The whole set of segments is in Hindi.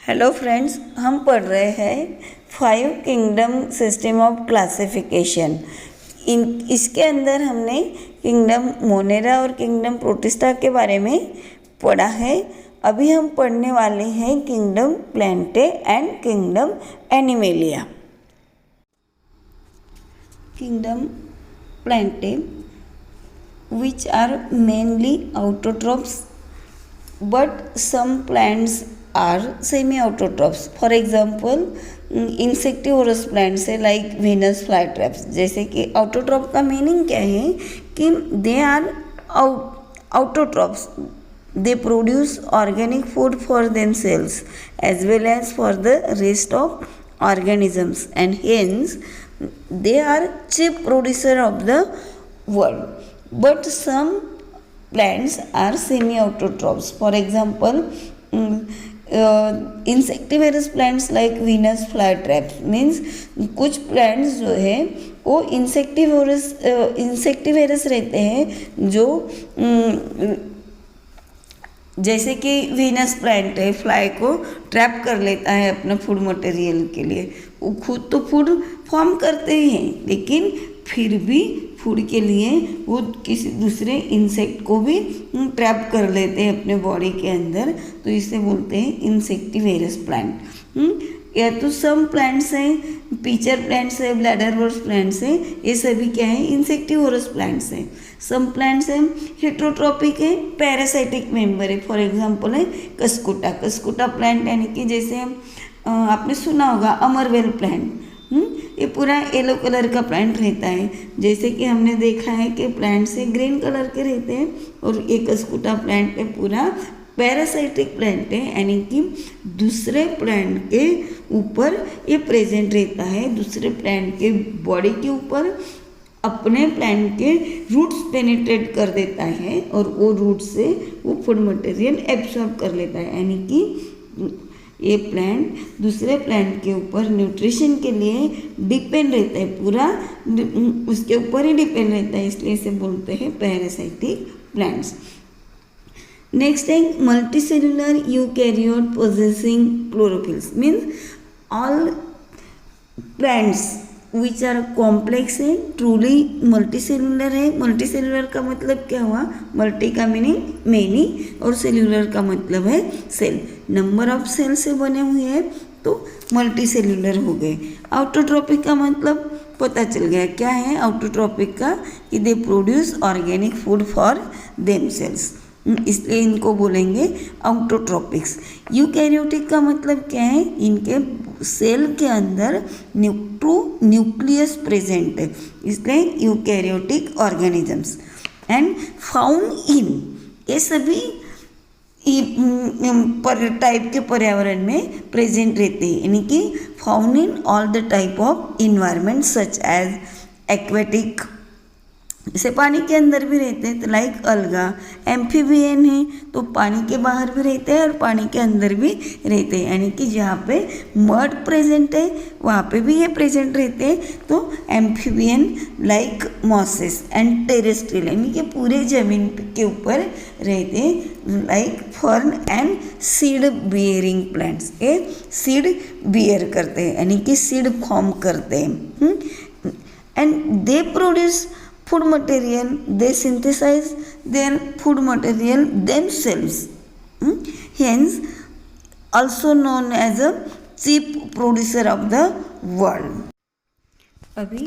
हेलो फ्रेंड्स, हम पढ़ रहे हैं 5 किंगडम सिस्टम ऑफ क्लासिफिकेशन। इसके अंदर हमने किंगडम मोनेरा और किंगडम प्रोटिस्टा के बारे में पढ़ा है। अभी हम पढ़ने वाले हैं kingdom Plantae and kingdom Animalia. Kingdom Plantae which are mainly autotrophs, but some plants are semi-autotrophs. For example, insectivorous plants है like Venus flytraps। जैसे कि autotroph का मीनिंग क्या है कि they are autotrophs. They produce organic food for themselves as well as for the rest of organisms, and hence they are chief producer of the world. But some plants are semi-autotrophs. For example, insectivorous plants like Venus flytraps means कुछ plants जो है वो इंसेक्टिवेरस रहते हैं, जो जैसे कि वीनस प्लांट है, फ्लाई को ट्रैप कर लेता है अपना फूड मटेरियल के लिए। वो खुद तो फूड फॉर्म करते ही हैं, लेकिन फिर भी फूड के लिए वो किसी दूसरे इंसेक्ट को भी ट्रैप कर लेते हैं अपने बॉडी के अंदर, तो इसे बोलते हैं इंसेक्टिवेरस प्लांट। या तो सम प्लांट्स हैं, पीचर प्लांट्स है, ब्लैडरवर्स प्लांट्स हैं, ये सभी क्या है, इंसेक्टिवोरस प्लांट्स हैं। सम प्लांट्स हैं हेट्रोट्रॉपिक है, पैरासाइटिक मेंबर है। फॉर एग्जांपल है कस्कुटा प्लांट, यानी कि जैसे आपने सुना होगा अमरवेल प्लांट। ये पूरा येलो कलर का प्लांट रहता है। जैसे कि हमने देखा है कि प्लांट से ग्रीन कलर के रहते हैं, और ये कस्कुटा प्लांट है पूरा पैरासाइटिक प्लांट है, यानी कि दूसरे प्लांट के ऊपर ये प्रेजेंट रहता है, दूसरे प्लांट के बॉडी के ऊपर अपने प्लांट के रूट्स पेनिट्रेट कर देता है, और वो रूट से वो फूड मटेरियल एब्सॉर्ब कर लेता है। यानी कि ये प्लांट दूसरे प्लांट के ऊपर न्यूट्रिशन के लिए डिपेंड रहता है, पूरा उसके ऊपर ही डिपेंड रहता है, इसलिए इसे बोलते हैं पैरासाइटिक प्लांट्स। नेक्स्ट है multicellular eukaryote possessing chlorophylls, means all plants which are complex है, ट्रूली मल्टीसेलुलर है। मल्टीसेलुलर का मतलब क्या हुआ, मल्टी का मीनिंग मेनी और सेलुलर का मतलब है सेल, नंबर ऑफ सेल से बने हुए हैं तो मल्टीसेलुलर हो गए। ऑटोट्रॉपिक का मतलब पता चल गया क्या है ऑटोट्रॉपिक का, कि they produce organic food for themselves, इसलिए इनको बोलेंगे ऑटोट्रॉपिक्स। यूकैरियोटिक का मतलब क्या है, इनके सेल के अंदर न्यूक्लियस प्रेजेंट है, इसलिए eukaryotic organisms. And found in, ये सभी टाइप के पर्यावरण में प्रेजेंट रहते हैं, यानी कि found in all the type of environment such as aquatic, जैसे पानी के अंदर भी रहते हैं, तो लाइक अलगा। एम्फीबियन है तो पानी के बाहर भी रहते हैं और पानी के अंदर भी रहते हैं, यानी कि जहाँ पे मड प्रेजेंट है वहाँ पे भी ये प्रेजेंट रहते हैं, तो amphibian like mosses. And terrestrial, यानी कि पूरे जमीन के ऊपर रहते हैं, like fern and seed bearing plants, ये सीड बियर करते हैं, यानी कि सीड फॉर्म करते हैं। And they produce food material, they synthesize their food material themselves, hence also known as a chief producer of the world। अभी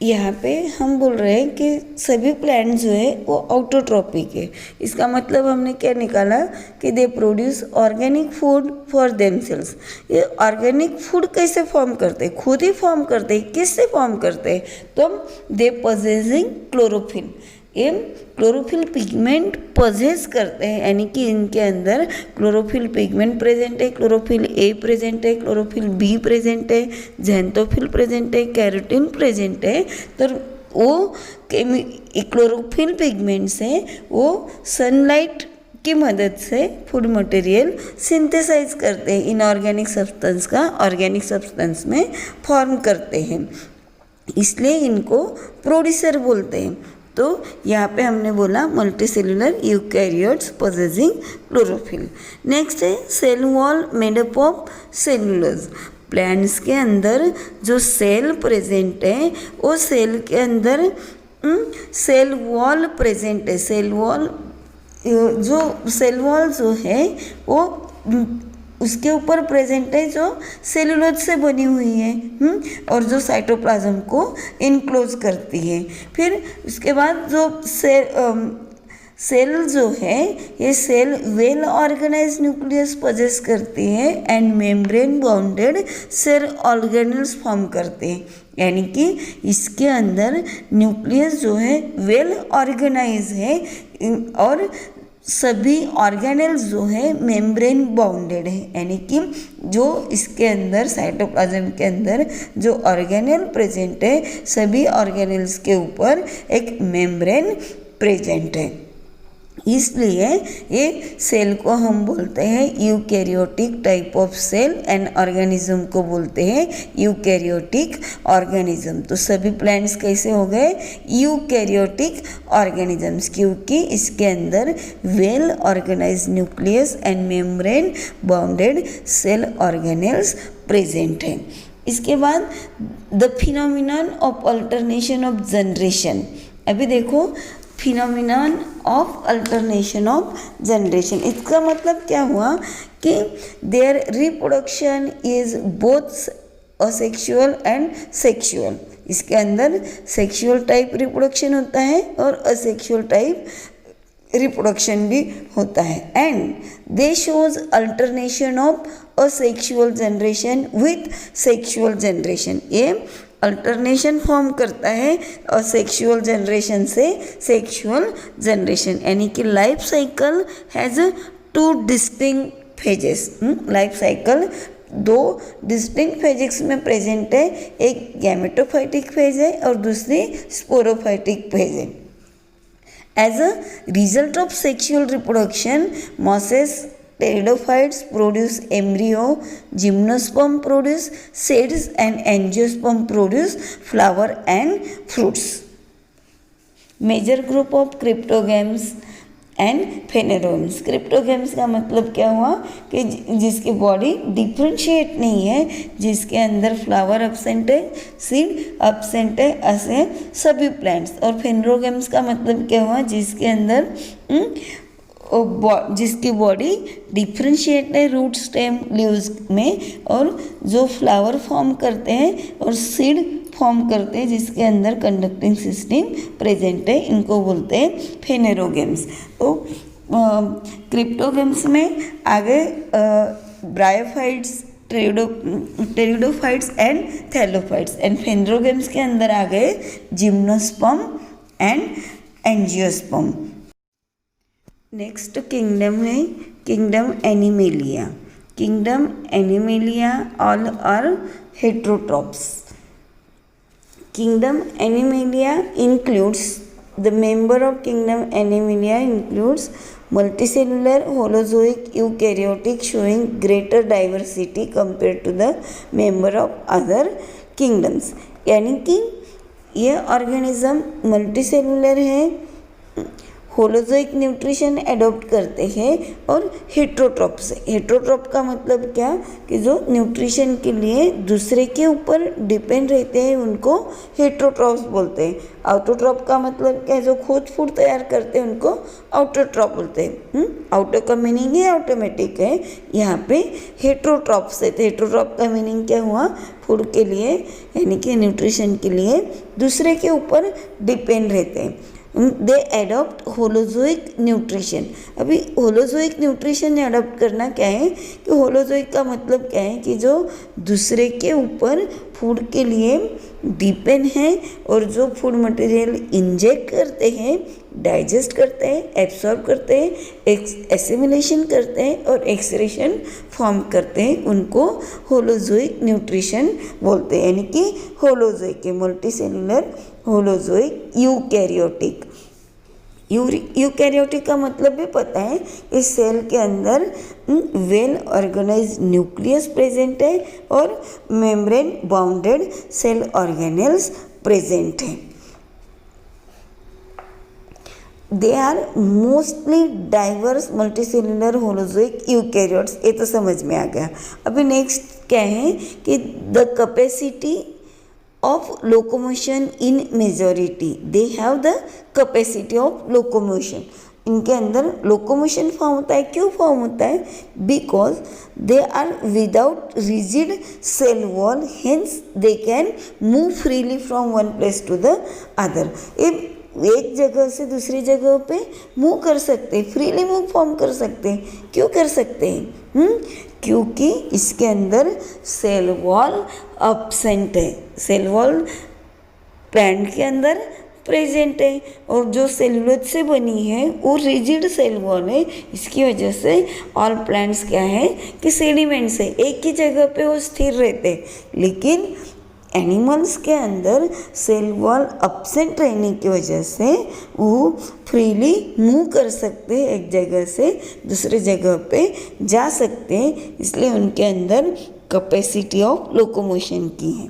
यहाँ पे हम बोल रहे हैं कि सभी प्लांट जो है वो ऑटोट्रॉपिक है। इसका मतलब हमने क्या निकाला कि they produce organic food for themselves. ये ऑर्गेनिक फूड कैसे फॉर्म करते हैं, खुद ही फॉर्म करते हैं। किससे फॉर्म करते हैं, तो दे पोजेसिंग क्लोरोफिल, ये क्लोरोफिल पिगमेंट पोजेस करते हैं, यानी कि इनके अंदर क्लोरोफिल पिगमेंट प्रेजेंट है, क्लोरोफिल ए प्रेजेंट है, क्लोरोफिल बी प्रेजेंट है, ज़ैंथोफिल प्रेजेंट है, कैरोटीन प्रेजेंट है। तो वो क्लोरोफिल पिगमेंट से वो सनलाइट की मदद से फूड मटेरियल सिंथेसाइज करते हैं, इनऑर्गेनिक सब्सटेंस का ऑर्गेनिक सब्सटेंस में फॉर्म करते हैं, इसलिए इनको प्रोड्यूसर बोलते हैं। तो यहाँ पे हमने बोला multicellular eukaryotes possessing chlorophyll. Next है cell wall made up of cellulose. Plants के अंदर जो सेल प्रेजेंट है वो सेल के अंदर सेल वॉल प्रेजेंट है। सेल वॉल जो है वो उसके ऊपर प्रेजेंट है जो सेलुलोज से बनी हुई है और जो साइटोप्लाज्म को इनक्लोज करती है। फिर उसके बाद जो सेल जो है ये cell well organise nucleus possess करती है and membrane bounded cell organelles form करते हैं। यानी कि इसके अंदर न्यूक्लियस जो है वेल ऑर्गेनाइज है और सभी ऑर्गेनल्स जो है मेम्ब्रेन बाउंडेड है। यानी कि जो इसके अंदर साइटोप्लाज्म के अंदर जो ऑर्गेनल प्रेजेंट है सभी ऑर्गेनल्स के ऊपर एक मेम्ब्रेन प्रेजेंट है। इसलिए ये सेल को हम बोलते हैं eukaryotic type of cell and organism को बोलते हैं यूकैरियोटिक ऑर्गेनिज्म। तो सभी प्लांट्स कैसे हो गए यूकैरियोटिक ऑर्गेनिजम्स क्योंकि इसके अंदर well organise nucleus and membrane bounded cell organelles present है। इसके बाद the phenomenon of alternation of generation. अभी देखो phenomenon of alternation of generation, इसका मतलब क्या हुआ कि there reproduction is both asexual and sexual. इसके अंदर सेक्सुअल टाइप रिप्रोडक्शन होता है और असेक्सुअल टाइप रिप्रोडक्शन भी होता है and they shows alternation of asexual generation with sexual generation. ये अल्टरनेशन फॉर्म करता है और सेक्सुअल जनरेशन से सेक्सुअल जनरेशन। यानी कि life cycle has 2 distinct phases. Life cycle 2 distinct phases में प्रेजेंट है, एक गैमेटोफाइटिक फेज है और दूसरी स्पोरोफाइटिक फेज है। As a result of sexual reproduction mosses pteridophytes produce embryo, gymnosperm produce seeds and angiosperm produce flower and fruits. Major group of cryptogams and phanerogames। Cryptogams का मतलब क्या हुआ कि जिसकी बॉडी डिफ्रेंशिएट नहीं है, जिसके अंदर फ्लावर एब्सेंट है, सीड एब्सेंट है, ऐसे सभी प्लांट्स। और फेनरोगेम्स का मतलब क्या हुआ जिसके अंदर जिसकी बॉडी डिफ्रेंशिएट है रूट स्टेम लीव्स में और जो फ्लावर फॉर्म करते हैं और सीड फॉर्म करते हैं जिसके अंदर कंडक्टिंग सिस्टम प्रेजेंट है, इनको बोलते हैं फेनेरोगेम्स। तो क्रिप्टोगेम्स में आगे bryophytes, pteridophytes and thallophytes and phanerogams के अंदर आ गए gymnosperm and angiosperm. Next kingdom है kingdom Animalia. Kingdom Animalia all are heterotrophs. Kingdom Animalia includes the member of kingdom Animalia includes multicellular holozoic eukaryotic showing greater diversity compared to the member of other kingdoms। यानी कि ये ऑर्गेनिज्म मल्टीसेलुलर है, होलोजोइक न्यूट्रिशन एडॉप्ट करते हैं और हेट्रोट्रॉप से। हेट्रोट्रॉप का मतलब क्या कि जो न्यूट्रिशन के लिए दूसरे के ऊपर डिपेंड रहते हैं उनको हेट्रोट्रॉप्स बोलते हैं। आउटोट्रॉप का मतलब क्या, जो खुद फूड तैयार करते हैं उनको आउटोट्रॉप बोलते हैं। आउटो का मीनिंग है ऑटोमेटिक है, यहाँ पे हेट्रोट्रॉप से। तो हेट्रोट्रॉप का मीनिंग क्या हुआ, फूड के लिए यानी कि न्यूट्रिशन के लिए दूसरे के ऊपर डिपेंड रहते हैं। दे एडॉप्ट होलोजोइक न्यूट्रिशन। अभी होलोजोइक न्यूट्रिशन एडॉप्ट करना क्या है कि होलोजोइक का मतलब क्या है कि जो दूसरे के ऊपर फूड के लिए डिपेंड है और जो फूड मटेरियल इंजेक्ट करते हैं, डाइजेस्ट करते हैं, एब्सॉर्ब करते हैं, एसिमिलेशन करते हैं और एक्सक्रीशन फॉर्म करते हैं, उनको होलोजोइक न्यूट्रिशन बोलते हैं। यानी कि holozoic multicellular holozoic eukaryotic. Eukaryotic का मतलब भी पता है, इस सेल के अंदर वेल ऑर्गेनाइज न्यूक्लियस प्रेजेंट है और membrane bounded cell organelles present है। They are mostly diverse multicellular holozoic eukaryotes, ये तो समझ में आ गया। अभी नेक्स्ट क्या है कि the capacity of locomotion in majority, they have the capacity of locomotion, इनके अंदर लोकोमोशन फॉर्म होता है। क्यों फॉर्म होता है? Because they are without rigid cell wall, hence they can move freely from one place to the other. एक जगह से दूसरी जगह पे मूव कर सकते हैं, फ्रीली मूव फॉर्म कर सकते हैं। क्यों कर सकते हैं? क्योंकि इसके अंदर सेल वॉल अब्सेंट है। सेल वॉल प्लांट के अंदर प्रेजेंट है और जो सेलुलोज से बनी है वो रिजिड सेल वॉल है। इसकी वजह से ऑल प्लांट्स क्या है कि सेडिमेंट्स है, एक ही जगह पे वो स्थिर रहते हैं। लेकिन एनिमल्स के अंदर सेल वॉल अब्सेंट रहने की वजह से वो फ्रीली मूव कर सकते हैं, एक जगह से दूसरे जगह पे जा सकते हैं, इसलिए उनके अंदर कैपेसिटी ऑफ लोकोमोशन की है।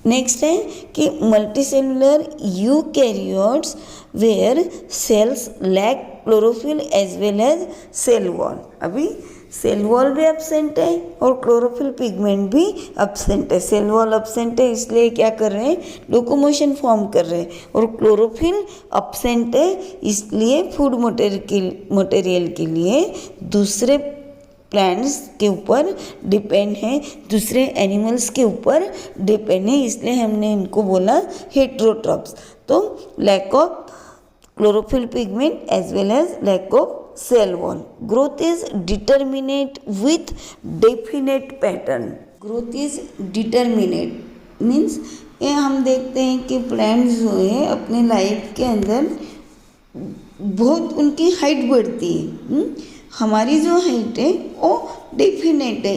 नेक्स्ट है कि multicellular eukaryotes where cells lack chlorophyll as well as cell wall. अभी सेल वॉल भी एब्सेंट है और क्लोरोफिल पिगमेंट भी एब्सेंट है। सेल वॉल एब्सेंट है इसलिए क्या कर रहे हैं, लोकोमोशन फॉर्म कर रहे हैं, और क्लोरोफिल एब्सेंट है इसलिए फूड मटेरियल के लिए दूसरे प्लांट्स के ऊपर डिपेंड है, दूसरे एनिमल्स के ऊपर डिपेंड है, इसलिए हमने इनको बोला हेटेरोट्रॉप्स। तो lack of chlorophyll pigment as well as lack of cell wall. Growth is determinate with definite pattern. Growth is determinate means ये हम देखते हैं कि प्लांट्स जो है अपने लाइफ के अंदर बहुत उनकी हाइट बढ़ती है। हमारी जो हाइट है वो डेफिनेट है।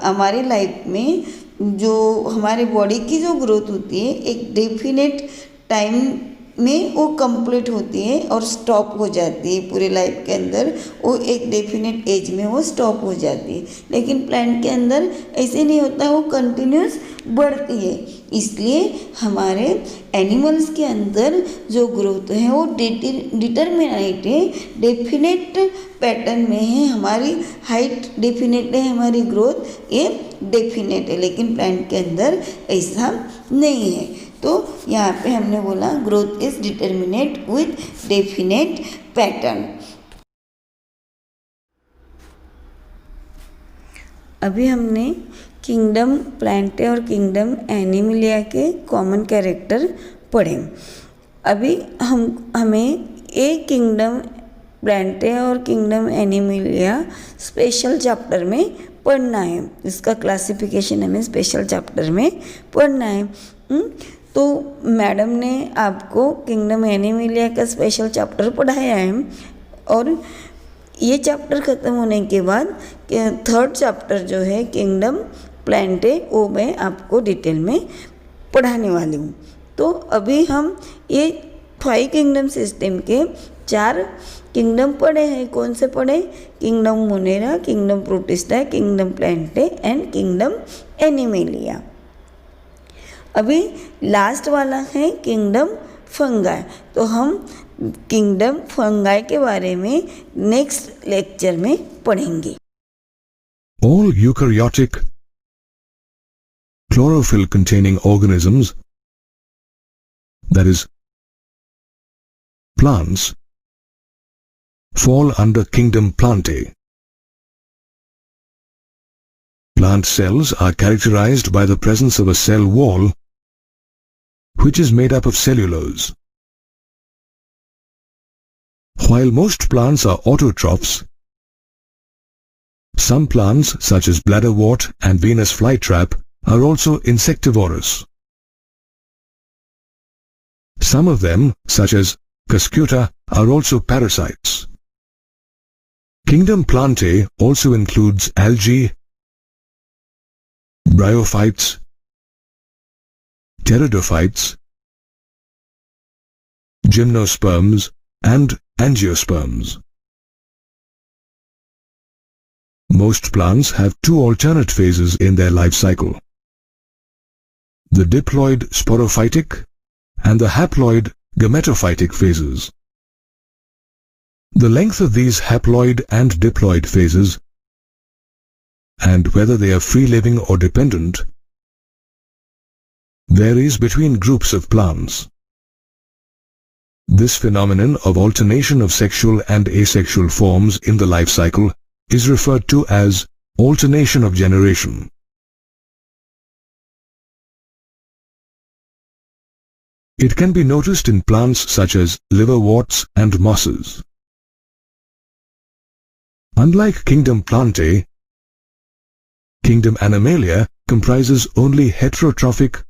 हमारे लाइफ में जो हमारे बॉडी की जो ग्रोथ होती है एक डेफिनेट टाइम में वो कंप्लीट होती है और स्टॉप हो जाती है। पूरे लाइफ के अंदर वो एक डेफिनेट एज में वो स्टॉप हो जाती है। लेकिन प्लांट के अंदर ऐसे नहीं होता, वो कंटिन्यूस बढ़ती है। इसलिए हमारे एनिमल्स के अंदर जो ग्रोथ है वो डिटर्मिनेट है, डेफिनेट पैटर्न में है। हमारी हाइट डेफिनेट है, हमारी ग्रोथ ये डेफिनेट है, लेकिन प्लांट के अंदर ऐसा नहीं है। तो यहाँ पे हमने बोला growth is determinate with definite pattern. अभी हमने किंगडम प्लांटे और किंगडम एनिमलिया के कॉमन कैरेक्टर पढ़े। अभी हमें एक किंगडम प्लांटे और किंगडम एनिमलिया स्पेशल चैप्टर में पढ़ना है। इसका क्लासिफिकेशन हमें स्पेशल चैप्टर में पढ़ना है। तो मैडम ने आपको किंगडम एनिमलिया का स्पेशल चैप्टर पढ़ाया है और ये चैप्टर ख़त्म होने के बाद थर्ड चैप्टर जो है किंगडम प्लांटे वो मैं आपको डिटेल में पढ़ाने वाली हूँ। तो अभी हम ये 5 किंगडम सिस्टम के 4 किंगडम पढ़े हैं। कौन से पढ़े? Kingdom Monera, kingdom protista, kingdom Plantae and kingdom Animalia. अभी लास्ट वाला है किंगडम फंगाई। तो हम किंगडम फंगाई के बारे में नेक्स्ट लेक्चर में पढ़ेंगे। All eukaryotic chlorophyll containing organisms, that is plants, fall under kingdom Plantae. Plant cells are characterized by the presence of a cell wall which is made up of cellulose. While most plants are autotrophs, some plants such as bladderwort and Venus flytrap are also insectivorous. Some of them, such as Cuscuta, are also parasites. Kingdom Plantae also includes algae, bryophytes, pteridophytes, gymnosperms, and angiosperms. Most plants have 2 alternate phases in their life cycle: the diploid sporophytic and the haploid gametophytic phases. The length of these haploid and diploid phases, and whether they are free-living or dependent, varies between groups of plants. This phenomenon of alternation of sexual and asexual forms in the life cycle is referred to as alternation of generation. It can be noticed in plants such as liverworts and mosses. Unlike kingdom Plantae, kingdom Animalia comprises only heterotrophic,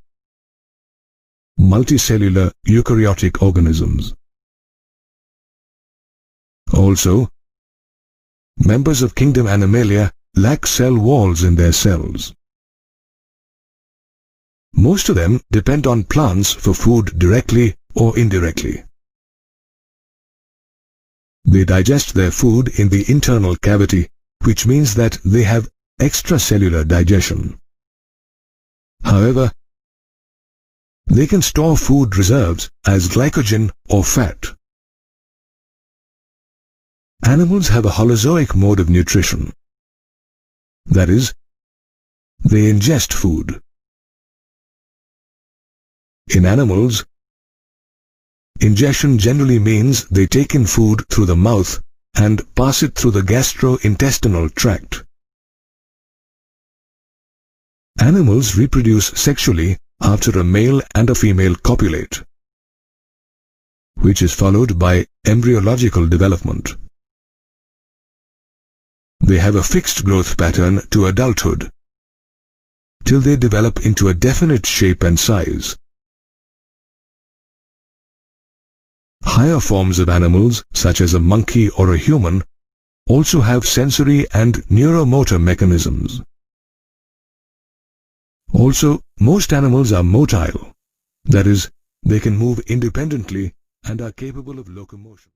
multicellular eukaryotic organisms. Also, members of kingdom Animalia lack cell walls in their cells. Most of them depend on plants for food directly or indirectly. They digest their food in the internal cavity, which means that they have extracellular digestion. However, they can store food reserves as glycogen or fat. Animals have a holozoic mode of nutrition. That is, they ingest food. In animals, ingestion generally means they take in food through the mouth and pass it through the gastrointestinal tract. Animals reproduce sexually after a male and a female copulate, which is followed by embryological development. They have a fixed growth pattern to adulthood, till they develop into a definite shape and size. Higher forms of animals, such as a monkey or a human, also have sensory and neuromotor mechanisms. Also, most animals are motile, that is, they can move independently and are capable of locomotion.